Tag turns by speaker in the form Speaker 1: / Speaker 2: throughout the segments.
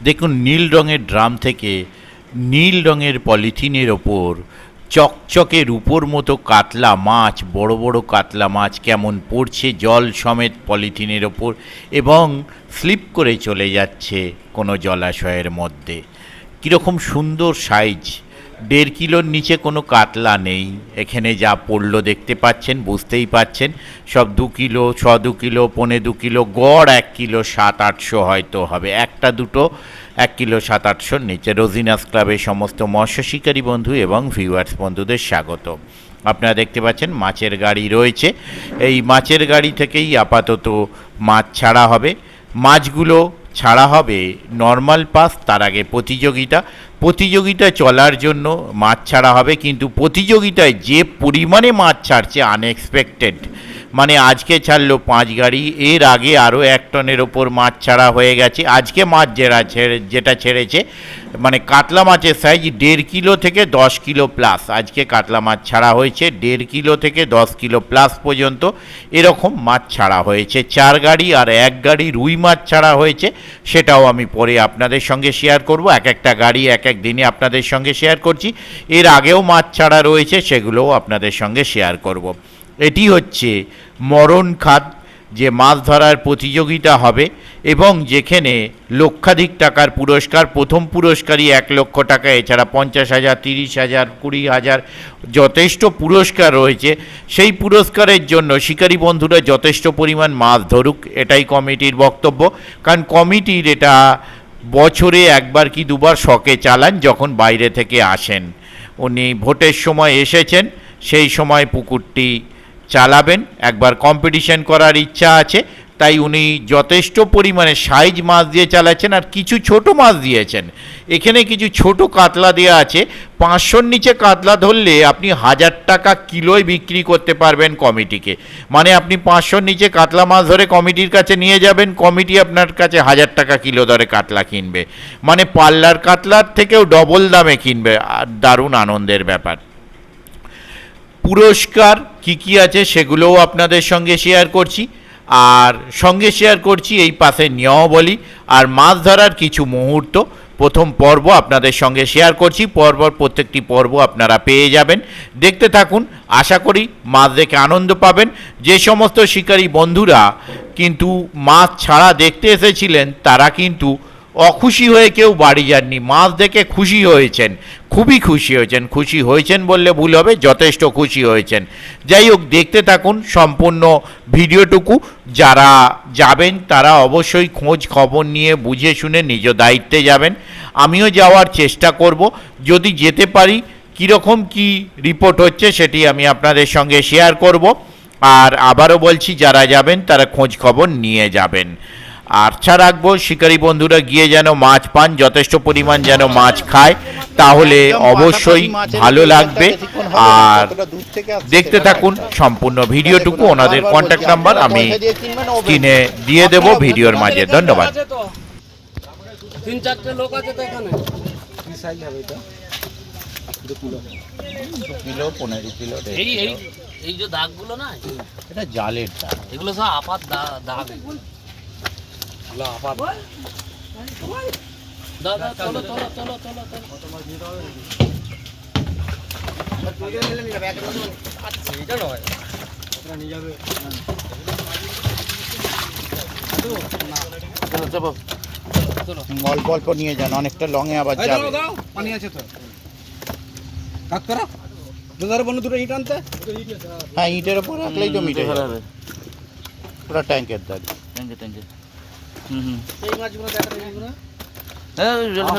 Speaker 1: দেখুন নীল রঙের ড্রাম থেকে নীল রঙের পলিথিনের ওপর চকচকে রূপোর মতো কাতলা মাছ, বড় বড় কাতলা মাছ কেমন পড়ছে জল সমেত পলিথিনের ওপর এবং স্লিপ করে চলে যাচ্ছে কোনো জলাশয়ের মধ্যে। কীরকম সুন্দর সাইজ, 1.5 কিলোর নিচে কোনো কাতলা নেই এখানে। যা পড়লো দেখতে পাচ্ছেন, বুঝতেই পাচ্ছেন, সব 2 কিলো, 2 কিলো, 1.25 কিলো, গড় 1 কিলো 700-800 হয়তো হবে, একটা দুটো 1 কিলো 700-800 নিচে। রোজিনাস ক্লাবের সমস্ত মৎস্য শিকারী বন্ধু এবং ভিউয়ার্স বন্ধুদের স্বাগত। আপনারা দেখতে পাচ্ছেন মাছের গাড়ি রয়েছে, এই মাছের গাড়ি থেকেই আপাতত মাছ ছাড়া হবে। মাছগুলো ছাড়া হবে নর্মাল পাস, তার আগে প্রতিযোগিতা চলার জন্য মাছ ছাড়া হবে। কিন্তু প্রতিযোগিতায় যে পরিমাণে মাছ ছাড়ছে আনএক্সপেক্টেড, মানে আজকে ছাড়লো 5 গাড়ি, এর আগে আরও 1 টনের ওপর মাছ ছাড়া হয়ে গেছে। আজকে মাছ যেটা ছেড়েছে, মানে কাতলা মাছের সাইজ 1.5 কিলো থেকে 10 কিলো প্লাস। আজকে কাতলা মাছ ছাড়া হয়েছে 1.5 কিলো থেকে 10 কিলো প্লাস পর্যন্ত এরকম মাছ ছাড়া হয়েছে। 4 গাড়ি আর 1 গাড়ি রুই মাছ ছাড়া হয়েছে, সেটাও আমি পরে আপনাদের সঙ্গে শেয়ার করব। একটা গাড়ি এক দিনে আপনাদের সঙ্গে শেয়ার করছি। এর আগেও মাছ ছাড়া রয়েছে, সেগুলোও আপনাদের সঙ্গে শেয়ার করব। এটি হচ্ছে মরণ খাদ, যে মাছ ধরার প্রতিযোগিতা হবে এবং যেখানে লক্ষাধিক টাকার পুরস্কার। প্রথম পুরস্কারই 1 লক্ষ টাকা, এছাড়া 50,000, 30,000, 20,000 যথেষ্ট পুরস্কার রয়েছে। সেই পুরস্কারের জন্য শিকারী বন্ধুরা যথেষ্ট পরিমাণ মাছ ধরুক, এটাই কমিটির বক্তব্য। কারণ কমিটির এটা বছরে 1বার কি 2বার শখে চালান, যখন বাইরে থেকে আসেন। উনি ভোটের সময় এসেছেন, সেই সময় পুকুরটি চালাবেন। একবার কম্পিটিশন করার ইচ্ছা আছে, তাই উনি যথেষ্ট পরিমাণে সাইজ মাছ দিয়ে চালাচ্ছেন আর কিছু ছোট মাছ দিয়েছেন। এখানে কিছু ছোট কাতলা দেওয়া আছে। 500-র নিচে কাতলা ধরলে আপনি 1000 টাকা কিলোয় বিক্রি করতে পারবেন কমিটিকে। মানে আপনি 500-র নিচে কাতলা মাছ ধরে কমিটির কাছে নিয়ে যাবেন, কমিটি আপনার কাছে 1000 টাকা কিলো দরে কাতলা কিনবে। মানে পাল্লার কাতলার থেকেও ডবল দামে কিনবে। আর দারুণ আনন্দের ব্যাপার। পুরস্কার কি আছে সেগুলোও আপনাদের সঙ্গে শেয়ার করছি, আর সঙ্গে শেয়ার করছি এই পাশে নিয়মাবলী আর মাছ ধরার কিছু মুহূর্ত। প্রথম পর্ব আপনাদের সঙ্গে শেয়ার করছি, প্রত্যেকটি পর্ব আপনারা পেয়ে যাবেন। দেখতে থাকুন, আশা করি মাছ দেখে আনন্দ পাবেন। যে সমস্ত শিকারী বন্ধুরা কিন্তু মাছ ছাড়া দেখতে এসেছিলেন, তারা কিন্তু অখুশি হয়ে কেউ বাড়ি যাননি, মাছ দেখে খুশি হয়েছেন, খুবই খুশি হয়েছেন বললে ভুল হবে, যথেষ্ট খুশি হয়েছেন। যাই হোক, দেখতে থাকুন সম্পূর্ণ ভিডিওটুকু। যারা যাবেন তারা অবশ্যই খোঁজ খবর নিয়ে বুঝে শুনে নিজ দায়িত্বে যাবেন। আমিও যাওয়ার চেষ্টা করব, যদি যেতে পারি কীরকম কি রিপোর্ট হচ্ছে সেটি আমি আপনাদের সঙ্গে শেয়ার করব। আর আবারও বলছি, যারা যাবেন তারা খোঁজ খবর নিয়ে যাবেন। আচ্ছা রাখবো, শিকারী বন্ধুরা গিয়ে যেন মাছ পান, যথেষ্ট পরিমাণ যেন মাছ খায়, তাহলে অবশ্যই ভালো লাগবে। আর দেখতে থাকুন সম্পূর্ণ ভিডিওটুকু। ওনাদের কন্ট্যাক্ট নাম্বার আমি স্ক্রিনে দিয়ে দেব ভিডিওর মাঝে। ধন্যবাদ।
Speaker 2: 3-4টে লোক আছে তো এখানে।
Speaker 3: কি সাইজ হবে এটা? 2 কিলো, 15 কিলো।
Speaker 2: এই যে দাগগুলো না,
Speaker 1: এটা জালের দাগ,
Speaker 2: এগুলো সব আপাত দাগ। দাদা চলো।
Speaker 1: অল্প অল্প নিয়ে যান, অনেকটা লঙে আবার যাবে।
Speaker 3: পানি আছে তো কাট করা। দাদার বন্ধু দুটো ইট আনতে।
Speaker 1: হ্যাঁ, ইটের ওপর রাখলেই তো মিটে যাবে। পুরো ট্যাঙ্কের দাগ।
Speaker 3: এই মাছগুলো দেখা দেখবি না।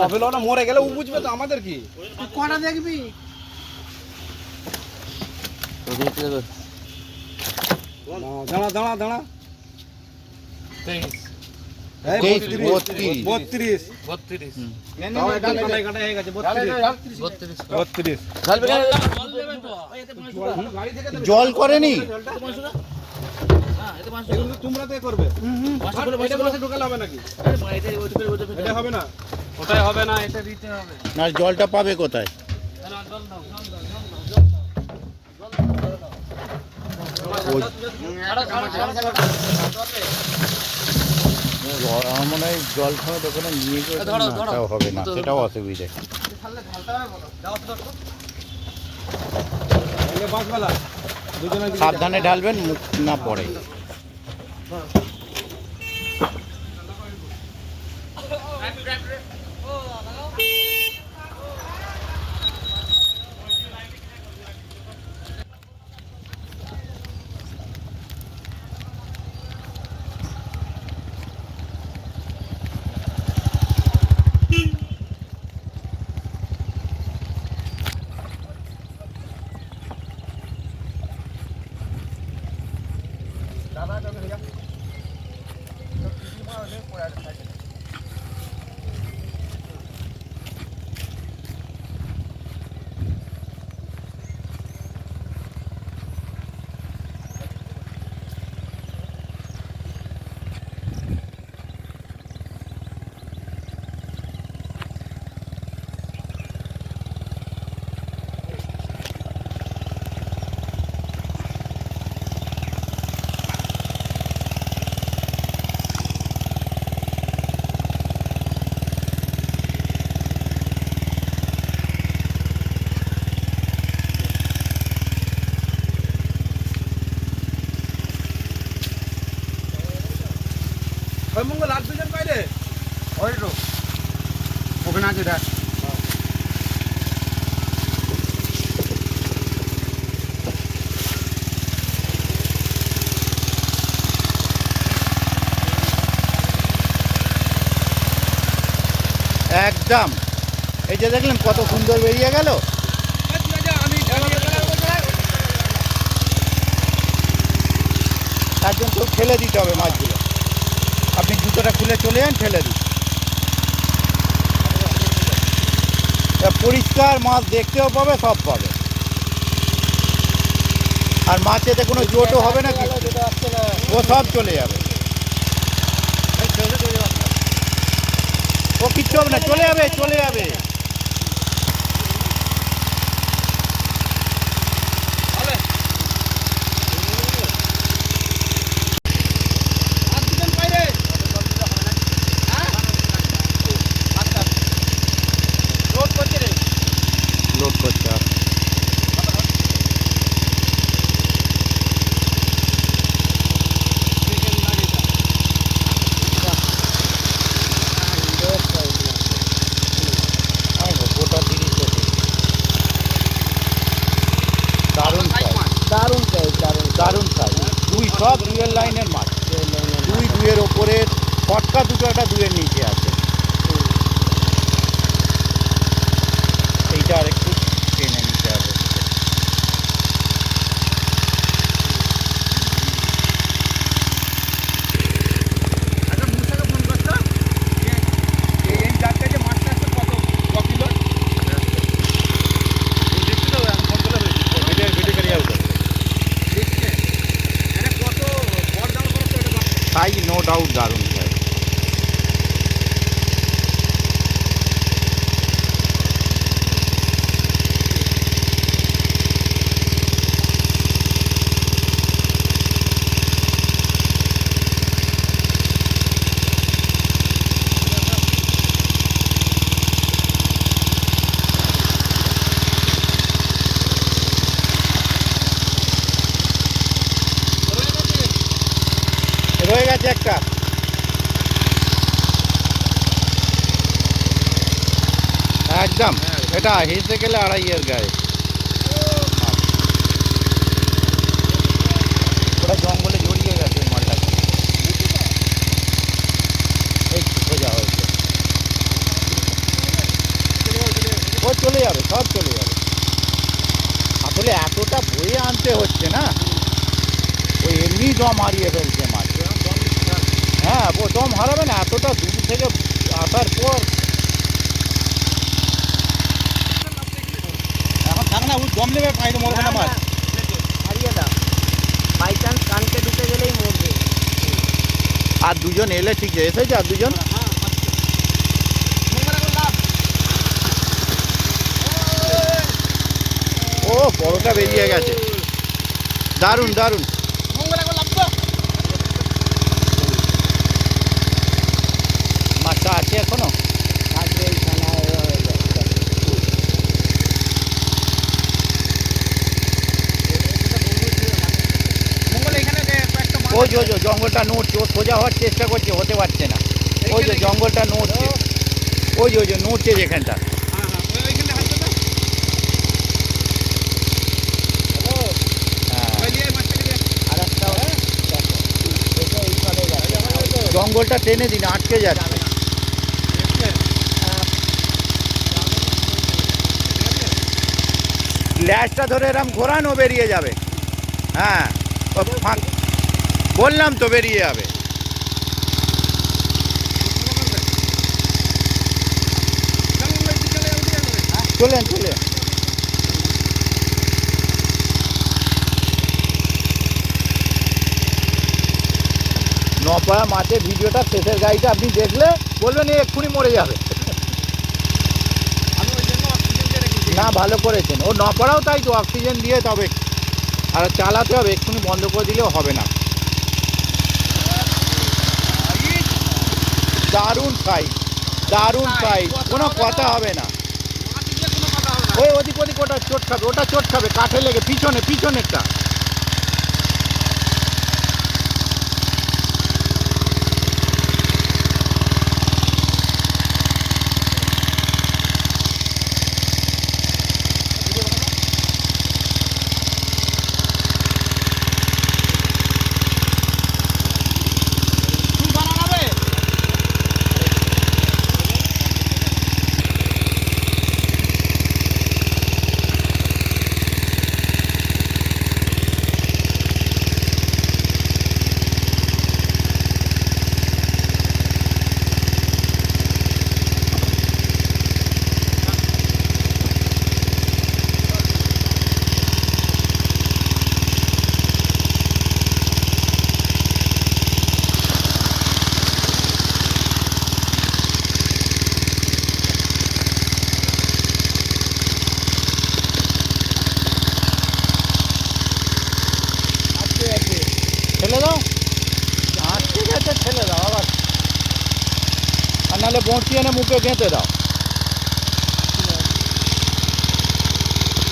Speaker 3: হবে না, মরে গেলে ও বুঝবে তো, আমাদের কি কটা দেখবি। দাঁড়া 32
Speaker 1: জল করেনি,
Speaker 3: তোমরা করবে। ঢোকালে হবে নাকি? এটা হবে না, ওটাই হবে না, এটা দিতে হবে
Speaker 1: না। জলটা পাবে কোথায়? আমার মনে হয় জল খাওয়া দোকানে নিয়ে গেলে
Speaker 2: ধরো,
Speaker 1: না,
Speaker 2: ধরো।
Speaker 1: তাও হবে না, সেটাও অসুবিধে।
Speaker 3: বাঁশবালা দুজনে
Speaker 1: সাবধানে ঢালবেন, মুখ না পড়ে।
Speaker 3: মঙ্গল আর দুজন বাইরে ওই তো ওখানে আছে দেখ।
Speaker 1: একদম, এই যে দেখলেন কত সুন্দর বেরিয়ে গেল। একজন কেউ ঠেলে দিতে হবে মাছগুলো, আপনি জুতোটা খুলে চলে যান, ঠেলে দিন। পরিষ্কার মাছ দেখতেও পাবে, সব পাবে, আর মাছেতে কোনো জোটও হবে না, কিছু ও সব চলে যাবে, ও কিচ্ছু হবে না, চলে যাবে, চলে যাবে। লোড করতে হবে। গোটা 30 দারুণ দারুণ দারুণ সাইজ, দুই সব দুয়ের লাইনের মাছ, দুইয়ের ওপরের ফটকা দুটো, একটা দুয়ের নিচে আছে। এইটা আরেকটু টেনে নিতে হবে। সাইজ নো ডাউট দারুণ সাইজ। রয়ে গেছে একটা, একদম এটা হেসে গেলে 2.5 গায়ে। ওটা জঙ্গলে জড়িয়ে গেছে মালটা, এই সোজা হয়েছে, ও চলে যাবে, সব চলে যাবে। আসলে এতটা বয়ে আনতে হচ্ছে না, ওই এমনি দম হারিয়ে ফেলছে মাছ। হ্যাঁ, ও দম হারাবে না, এতটা দূর থেকে আসার পর। এখন থাক না, ও দম নেবে, পাইলে মরবে না মাছ।
Speaker 4: হারিয়ে দাও, বাই চান্স কানতে ঢুকে গেলেই মরবে।
Speaker 1: আর দুজন এলে ঠিক আছে, এসেছে আর দুজন। ও বড়টা বেরিয়ে গেছে, দারুণ দারুণ। ওই যে জঙ্গলটা নড়ছে, ও সোজা হওয়ার চেষ্টা করছে, হতে পারছে না। ওই যে জঙ্গলটা নড়ছে, ওই যে নড়ছে যেখানটা।
Speaker 3: হ্যাঁ হ্যাঁ ওইখানে হাত দাও।
Speaker 1: হ্যাঁ,
Speaker 3: ওই নিয়ে মাছটাকে দিয়ে
Speaker 4: আর একটা দেখো এটা এই ফলে যাচ্ছে
Speaker 1: জঙ্গলটা টেনে দিন, আটকে যাচ্ছে। ল্যাশটা ধরে এরম ঘোরানো, বেরিয়ে যাবে। হ্যাঁ, ও বললাম তো বেরিয়ে যাবে। চলেন চলে নপাড়া মাছের ভিডিওটা শেষের গাড়িটা আপনি দেখলে বলবেন এই এক্ষুনি মরে যাবে।
Speaker 3: আমি ওই জন্য অক্সিজেন দিয়ে রেখেছি।
Speaker 1: না, ভালো করেছেন। ও নপাড়াও তাই তো, অক্সিজেন দিয়ে তবে আর চালাতে হবে, এক্ষুনি বন্ধ করে দিলেও হবে না। দারুণ সাইজ, দারুণ সাইজ, কোনো কথা হবে না।
Speaker 3: মাছ দিয়ে কোনো কথা হবে না।
Speaker 1: ওই ওদিক ওটা চোট খাবে, ওটা চোট খাবে, কাঠে লেগে পিছনেরটা।
Speaker 3: তুমি বানাবে?
Speaker 1: ঠেলে দাও, ঠিক আছে ঠেলে দাও আবার, আর নাহলে বঁড়শি এনে মুখে গেঁথে দাও।